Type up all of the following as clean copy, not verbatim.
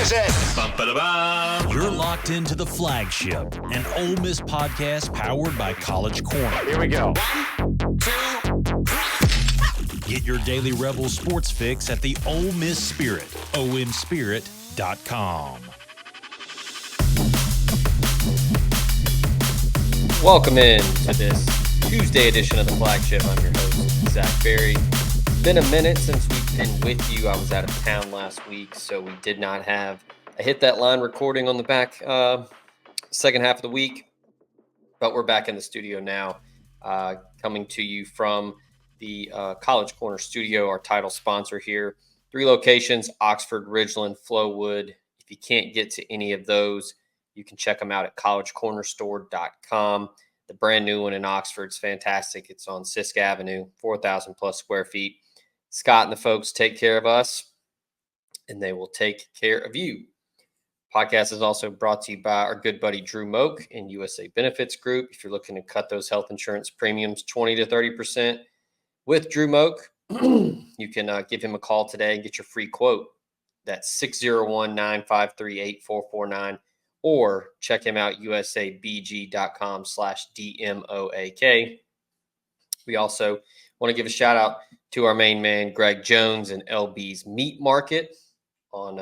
is it? You're locked into the Flagship, an Ole Miss podcast powered by College Corner. Here we go. 1, 2, 3. Get your daily Rebel sports fix at the Ole Miss Spirit, omspirit.com. Welcome in to this Tuesday edition of the Flagship. I'm your host, Zach Berry. It's been a minute since we've been with you. I was out of town last week, so we did not have a Hit That Line recording on the back second half of the week. But we're back in the studio now, coming to you from the College Corner studio, our title sponsor here. 3 locations, Oxford, Ridgeland, Flowood. If you can't get to any of those, you can check them out at collegecornerstore.com. The brand new one in Oxford's fantastic. It's on Sisk Avenue, 4,000 plus square feet. Scott and the folks take care of us, and they will take care of you. Podcast is also brought to you by our good buddy Drew Moak and USA Benefits Group. If you're looking to cut those health insurance premiums 20 to 30% with Drew Moak, you can give him a call today and get your free quote. That's 601-953-8449. Or check him out, usabg.com/DMOAK. We also want to give a shout out to our main man, Greg Jones and LB's Meat Market on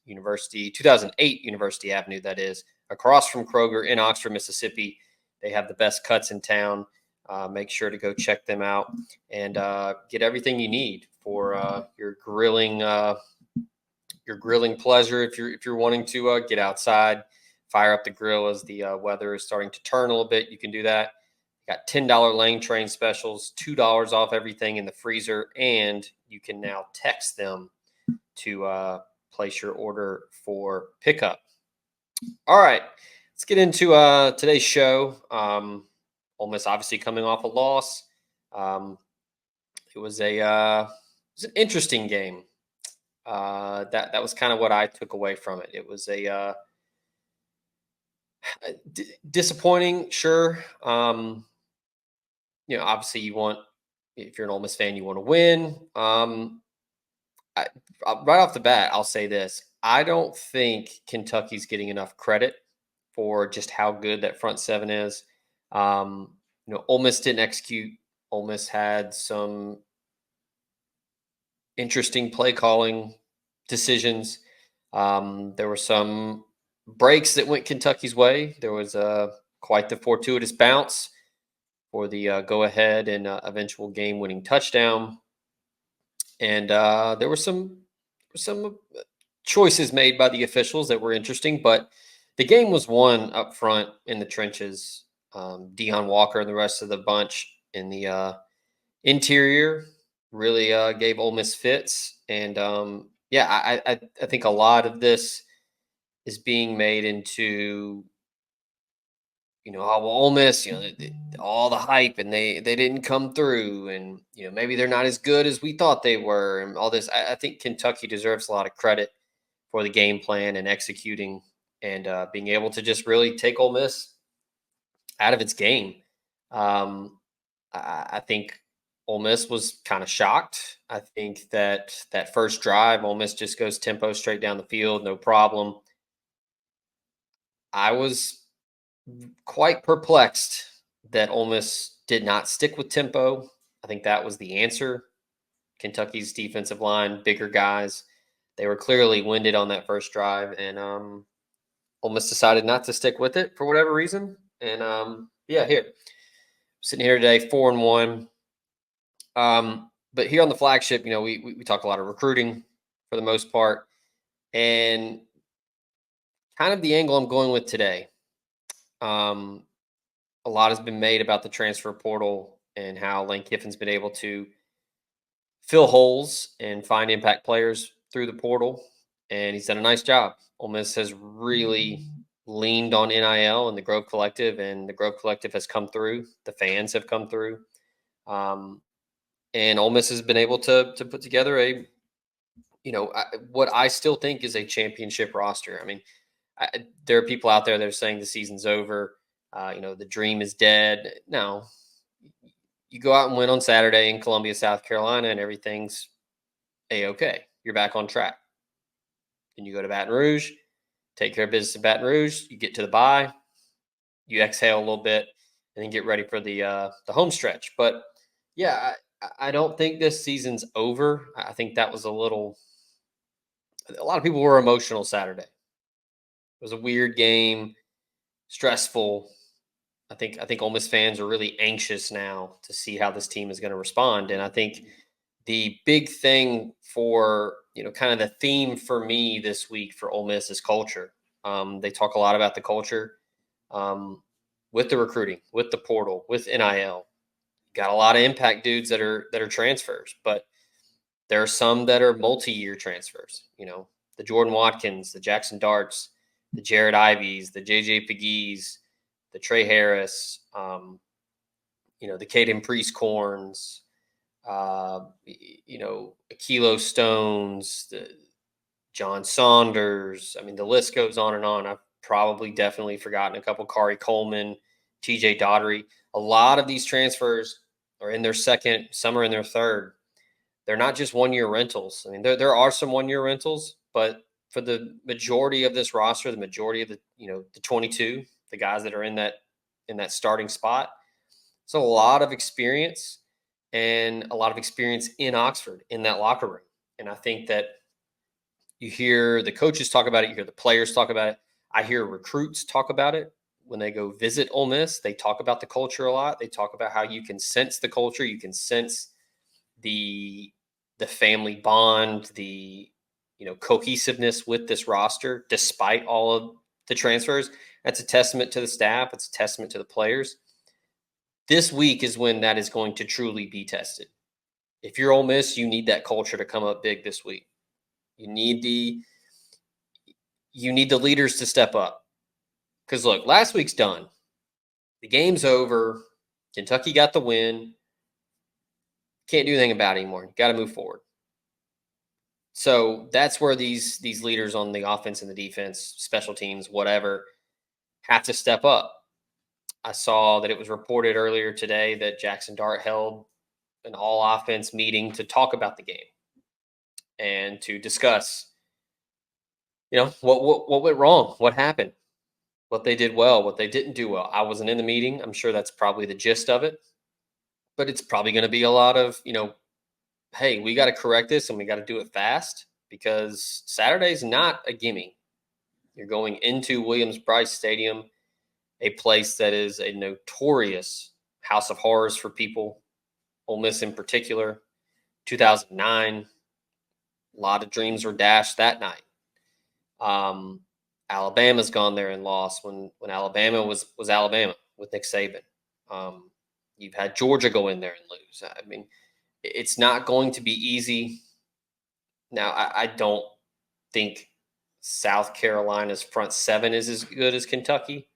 2008 University Avenue, that is, across from Kroger in Oxford, Mississippi. They have the best cuts in town. Make sure to go check them out and get everything you need for your grilling pleasure. If you're wanting to get outside, fire up the grill as the weather is starting to turn a little bit, you can do that. Got $10 lane train specials, $2 off everything in the freezer, and you can now text them to place your order for pickup. All right, let's get into today's show. Ole Miss obviously coming off a loss. It was an interesting game. That was kind of what I took away from it. It was a disappointing, sure. Obviously if you're an Ole Miss fan, you want to win. Right off the bat, I'll say this. I don't think Kentucky's getting enough credit for just how good that front seven is. Ole Miss didn't execute. Ole Miss had some interesting play calling decisions. There were some breaks that went Kentucky's way. There was quite the fortuitous bounce for the go-ahead and eventual game-winning touchdown. And there were some choices made by the officials that were interesting, but the game was won up front in the trenches. Deion Walker and the rest of the bunch in the interior really gave Ole Miss fits. And, I think a lot of this is being made into, Ole Miss, all the hype, and they didn't come through, and, maybe they're not as good as we thought they were, and all this. I think Kentucky deserves a lot of credit for the game plan and executing and being able to just really take Ole Miss out of its game. I think Ole Miss was kind of shocked. I think that first drive, Ole Miss just goes tempo straight down the field, no problem. I was quite perplexed that Ole Miss did not stick with tempo. I think that was the answer. Kentucky's defensive line, bigger guys, they were clearly winded on that first drive, and Ole Miss decided not to stick with it for whatever reason. And here, sitting here today, 4-1. But here on the Flagship, we talk a lot of recruiting for the most part, and kind of the angle I'm going with today. A lot has been made about the transfer portal and how Lane Kiffin's been able to fill holes and find impact players through the portal, and he's done a nice job. Ole Miss has really leaned on NIL and the Grove Collective, and the Grove Collective has come through. The fans have come through. And Ole Miss has been able to put together what I still think is a championship roster. I mean, there are people out there that are saying the season's over. The dream is dead. No, you go out and win on Saturday in Columbia, South Carolina, and everything's A-okay. You're back on track. Then you go to Baton Rouge, take care of business in Baton Rouge. You get to the bye, you exhale a little bit, and then get ready for the home stretch. But yeah, I don't think this season's over. I think that was a lot of people were emotional Saturday. It was a weird game, stressful. I think Ole Miss fans are really anxious now to see how this team is going to respond. And I think the big thing for, kind of the theme for me this week for Ole Miss is culture. They talk a lot about the culture um, with the recruiting, with the portal, with NIL. Got a lot of impact dudes that are transfers, but there are some that are multi-year transfers. The Jordan Watkins, the Jackson Darts, the Jared Ivies, the JJ Pegues, the Trey Harris, the Caden Priest Corns, Akilo Stones, the John Saunders. I mean, the list goes on and on. I've probably definitely forgotten a couple. Kari Coleman, TJ Daughtery. A lot of these transfers are in their second, some are in their third. They're not just 1-year rentals. I mean, there are some 1-year rentals, but for the majority of this roster, the majority of the 22, the guys that are in that starting spot, so a lot of experience and a lot of experience in Oxford in that locker room. And I think that you hear the coaches talk about it, you hear the players talk about it. I hear recruits talk about it when they go visit Ole Miss. They talk about the culture a lot. They talk about how you can sense the culture, you can sense the family bond, the cohesiveness with this roster, despite all of the transfers. That's a testament to the staff. It's a testament to the players. This week is when that is going to truly be tested. If you're Ole Miss, you need that culture to come up big this week. You need the leaders to step up. Because look, last week's done. The game's over. Kentucky got the win. Can't do anything about it anymore. You got to move forward. So that's where these leaders on the offense and the defense, special teams, whatever, have to step up. I saw that it was reported earlier today that Jackson Dart held an all-offense meeting to talk about the game and to discuss, what went wrong, what happened, what they did well, what they didn't do well. I wasn't in the meeting. I'm sure that's probably the gist of it, but it's probably going to be a lot of, hey, we got to correct this and we got to do it fast because Saturday's not a gimme. You're going into Williams-Brice Stadium, a place that is a notorious house of horrors for people, Ole Miss in particular. 2009, a lot of dreams were dashed that night. Alabama's gone there and lost when Alabama was Alabama with Nick Saban. You've had Georgia go in there and lose. I mean, it's not going to be easy. Now, I don't think South Carolina's front seven is as good as Kentucky.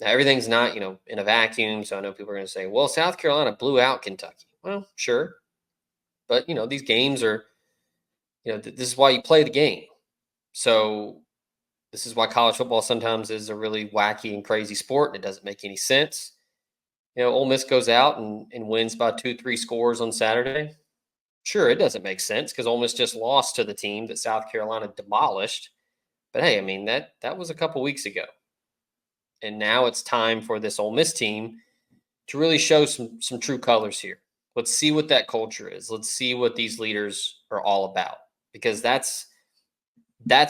Everything's not, in a vacuum. So I know people are going to say, well, South Carolina blew out Kentucky. Well, sure. But, these games are, this is why you play the game. So this is why college football sometimes is a really wacky and crazy sport. And it doesn't make any sense. Ole Miss goes out and wins by 2-3 scores on Saturday. Sure, it doesn't make sense because Ole Miss just lost to the team that South Carolina demolished. But hey, I mean, that was a couple weeks ago. And now it's time for this Ole Miss team to really show some true colors here. Let's see what that culture is. Let's see what these leaders are all about. Because that's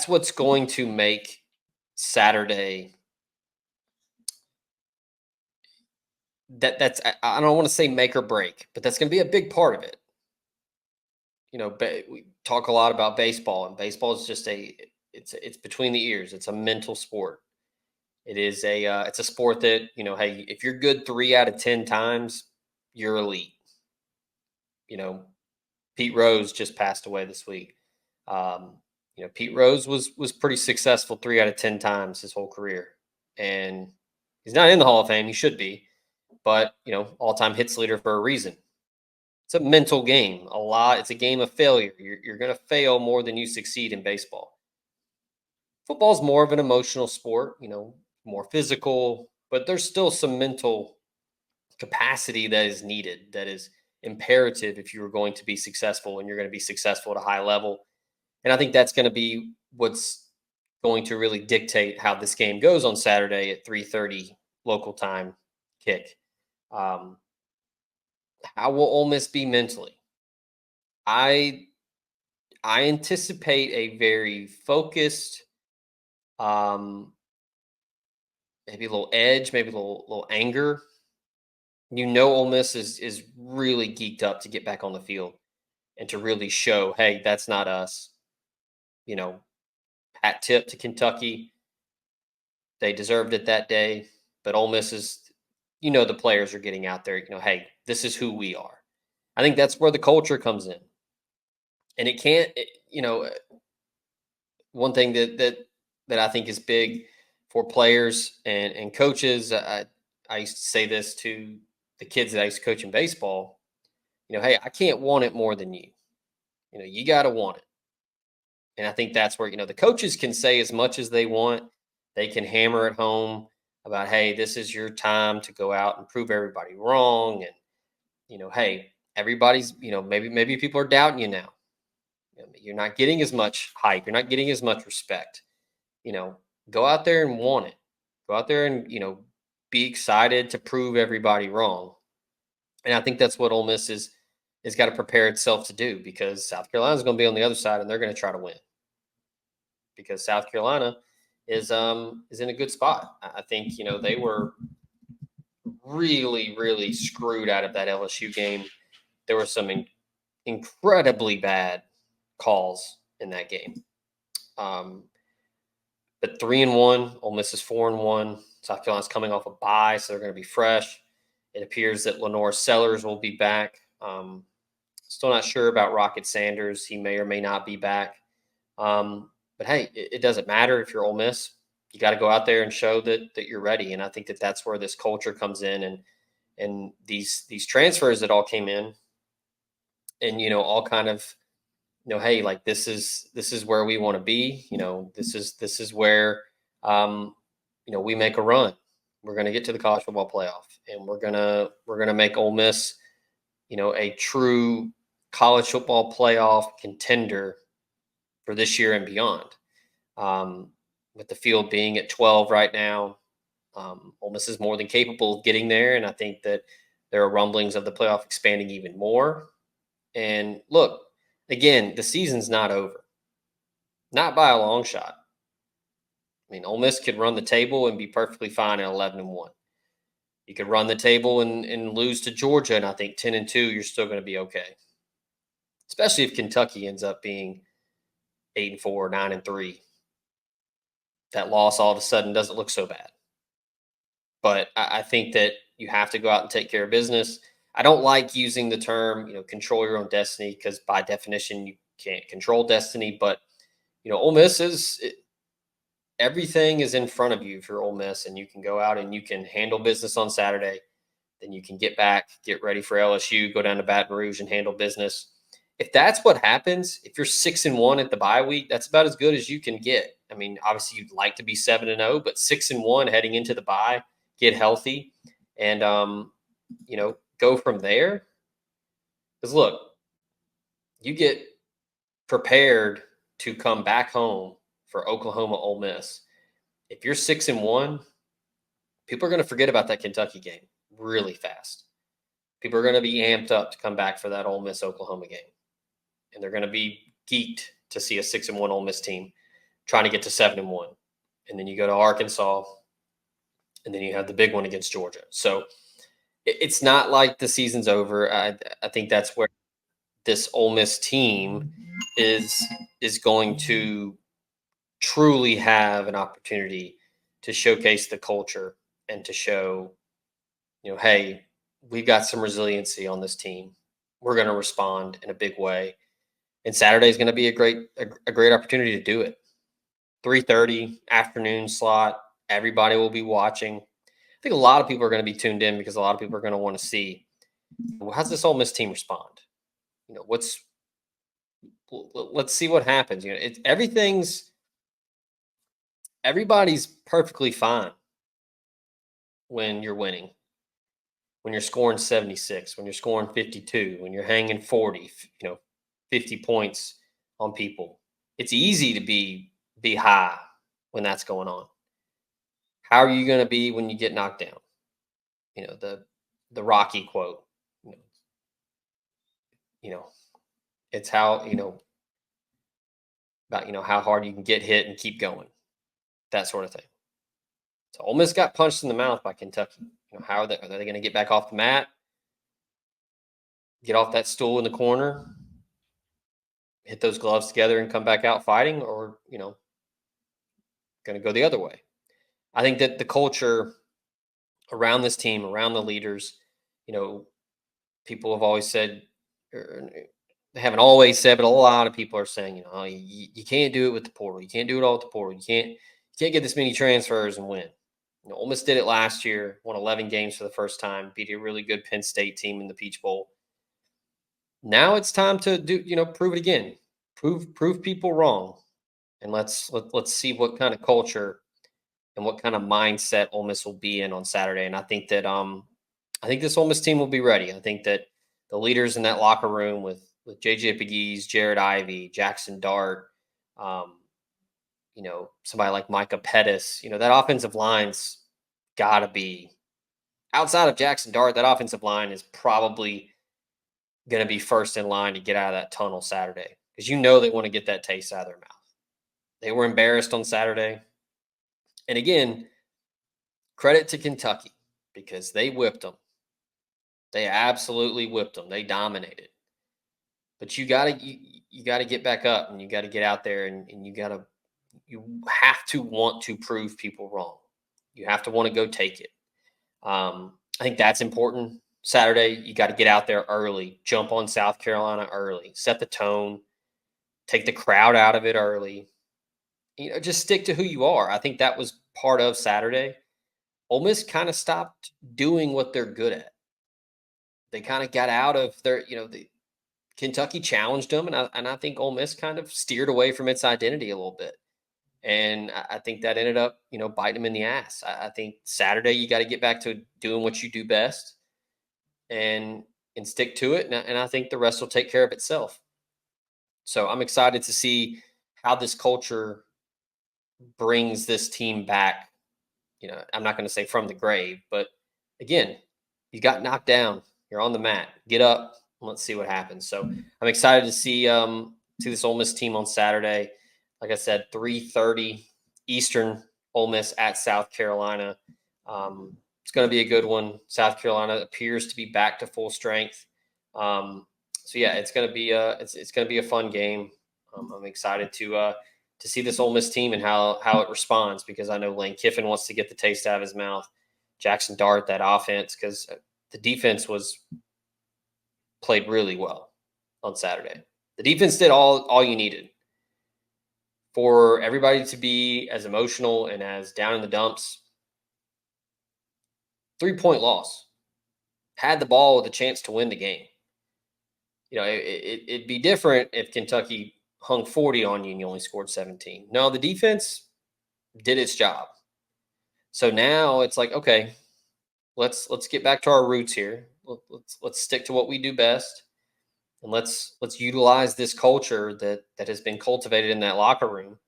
what's going to make Saturday that's I don't want to say make or break, but that's going to be a big part of it. We talk a lot about baseball, and baseball is just it's between the ears. It's a mental sport. It is it's a sport that, hey, if you're good 3 out of 10 times, you're elite. Pete Rose just passed away this week. Pete Rose was pretty successful 3 out of 10 times his whole career, and he's not in the Hall of Fame. He should be, but all-time hits leader for a reason. It's a mental game. It's a game of failure. You're going to fail more than you succeed in baseball. Football is more of an emotional sport, more physical, but there's still some mental capacity that is needed, that is imperative if you are going to be successful and you're going to be successful at a high level. And I think that's going to be what's going to really dictate how this game goes on Saturday at 3:30 local time kick. Um, how will Ole Miss be mentally? I I anticipate a very focused, um, maybe a little edge, maybe a little anger. Ole Miss is really geeked up to get back on the field and to really show, hey, that's not us. You know, hat tip to Kentucky. They deserved it that day. But Ole Miss is, the players are getting out there, hey, this is who we are. I think that's where the culture comes in. And it can't, one thing that I think is big for players and coaches. I used to say this to the kids that I used to coach in baseball. Hey, I can't want it more than you. You got to want it. And I think that's where the coaches can say as much as they want. They can hammer it home about, hey, this is your time to go out and prove everybody wrong. And hey, everybody's maybe people are doubting you now. You're not getting as much hype. You're not getting as much respect. you know, Go out there and want it. Go out there and, be excited to prove everybody wrong. And I think that's what Ole Miss is got to prepare itself to do, because South Carolina's going to be on the other side and they're going to try to win, because South Carolina is in a good spot. I think, they were really, really screwed out of that LSU game. There were some incredibly bad calls in that game. But 3-1, Ole Miss is 4-1. South Carolina's coming off a bye, so they're going to be fresh. It appears that Lenore Sellers will be back. Still not sure about Rocket Sanders. He may or may not be back. But hey, it doesn't matter if you're Ole Miss. You got to go out there and show that you're ready. And I think that that's where this culture comes in, and these transfers that all came in, and all kind of hey, like this is where we want to be. This is where we make a run. We're going to get to the college football playoff, and we're gonna make Ole Miss a true college football playoff contender for this year and beyond. With the field being at 12 right now, Ole Miss is more than capable of getting there, and I think that there are rumblings of the playoff expanding even more. And look, again, the season's not over, not by a long shot. I mean, Ole Miss could run the table and be perfectly fine at 11-1. You could run the table and lose to Georgia, and I think 10-2, you're still going to be okay. Especially if Kentucky ends up being 8-4, 9-3. That loss all of a sudden doesn't look so bad. But I think that you have to go out and take care of business. I don't like using the term, control your own destiny, because by definition you can't control destiny. But Ole Miss everything is in front of you if you're Ole Miss, and you can go out and you can handle business on Saturday. Then you can get back, get ready for LSU, go down to Baton Rouge and handle business. If that's what happens, if you're 6-1 at the bye week, that's about as good as you can get. I mean, obviously you'd like to be 7-0, but 6-1 heading into the bye, get healthy, and go from there. Because look, you get prepared to come back home for Oklahoma Ole Miss. If you're 6-1, people are going to forget about that Kentucky game really fast. People are going to be amped up to come back for that Ole Miss Oklahoma game. And they're going to be geeked to see a 6-1 Ole Miss team trying to get to 7-1. And then you go to Arkansas, and then you have the big one against Georgia. So it's not like the season's over. I think that's where this Ole Miss team is going to truly have an opportunity to showcase the culture and to show, hey, we've got some resiliency on this team. We're going to respond in a big way. And Saturday is going to be a great opportunity to do it. 3:30 afternoon slot. Everybody will be watching. I think a lot of people are going to be tuned in, because a lot of people are going to want to see, how's this Ole Miss team respond? Let's see what happens. Everybody's perfectly fine when you're winning, when you're scoring 76, when you're scoring 52, when you're hanging 40, 50 points on people. it's easy to be high when that's going on. How are you going to be when you get knocked down? The Rocky quote. You know, you know, it's how about how hard you can get hit and keep going, that sort of thing. So Ole Miss got punched in the mouth by Kentucky. How are they going to get back off the mat, get off that stool in the corner, hit those gloves together and come back out fighting, or going to go the other way? I think that the culture around this team, around the leaders, people have always said, or they haven't always said, but a lot of people are saying, oh, you can't do it with the portal. You can't do it all with the portal. You can't get this many transfers and win. Ole Miss did it last year, won 11 games for the first time, beat a really good Penn State team in the Peach Bowl. Now it's time to prove it again, prove people wrong, and let's see what kind of culture and what kind of mindset Ole Miss will be in on Saturday. And I think that this Ole Miss team will be ready. I think that the leaders in that locker room with JJ Pegues, Jared Ivey, Jackson Dart, somebody like Micah Pettis, that offensive line's got to be, outside of Jackson Dart, that offensive line is probably going to be first in line to get out of that tunnel Saturday, because they want to get that taste out of their mouth. They were embarrassed on Saturday. And again, credit to Kentucky, because they whipped them. They absolutely whipped them. They dominated. But you gotta get back up, and you got to get out there, and you have to want to prove people wrong. You have to want to go take it. I think that's important. Saturday, you got to get out there early, jump on South Carolina early, set the tone, take the crowd out of it early. Just stick to who you are. I think that was part of Saturday. Ole Miss kind of stopped doing what they're good at. They kind of got out of their, Kentucky challenged them, and I think Ole Miss kind of steered away from its identity a little bit. And I think that ended up, biting them in the ass. I think Saturday you got to get back to doing what you do best and stick to it. And I think the rest will take care of itself. So I'm excited to see how this culture brings this team back. I'm not going to say from the grave, but again, you got knocked down. You're on the mat. Get up. And let's see what happens. So I'm excited to see this Ole Miss team on Saturday. Like I said, 3:30 Eastern, Ole Miss at South Carolina. It's going to be a good one. South Carolina appears to be back to full strength. So yeah, it's going to be a fun game. I'm excited to see this Ole Miss team and how it responds, because I know Lane Kiffin wants to get the taste out of his mouth. Jackson Dart, that offense, because the defense played really well on Saturday. The defense did all you needed. For everybody to be as emotional and as down in the dumps, 3-point loss. Had the ball with a chance to win the game. It'd be different if Kentucky hung 40 on you and you only scored 17. No, the defense did its job. So now it's like, okay, let's get back to our roots here. Let's stick to what we do best, and let's utilize this culture that has been cultivated in that locker room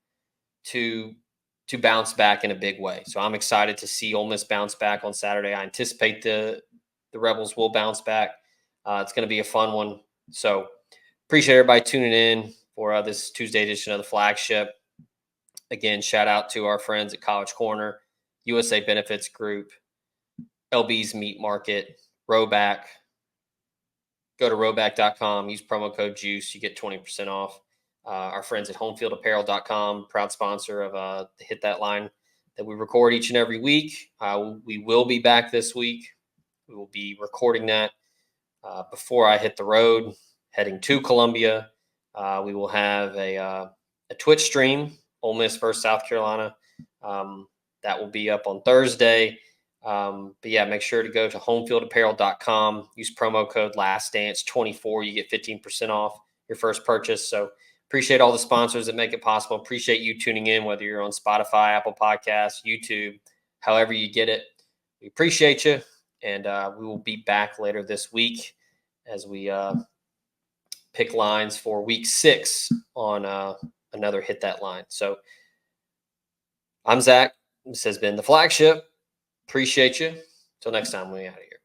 to bounce back in a big way. So I'm excited to see Ole Miss bounce back on Saturday. I anticipate the Rebels will bounce back. It's going to be a fun one. So appreciate everybody tuning in for this Tuesday edition of the Flagship. Again, shout out to our friends at College Corner, USA Benefits Group, LB's Meat Market, Roback. Go to roback.com, use promo code JUICE, you get 20% off. Our friends at homefieldapparel.com, proud sponsor of the Hit That Line that we record each and every week. We will be back this week. We will be recording that before I hit the road, heading to Columbia. We will have a Twitch stream, Ole Miss versus South Carolina. That will be up on Thursday. But yeah, make sure to go to homefieldapparel.com. Use promo code LASTDANCE24. You get 15% off your first purchase. So appreciate all the sponsors that make it possible. Appreciate you tuning in, whether you're on Spotify, Apple Podcasts, YouTube, however you get it. We appreciate you. And we will be back later this week as we pick lines for week 6 on another hit that line. So I'm Zach. This has been the Flagship. Appreciate you. Till next time, we out of here.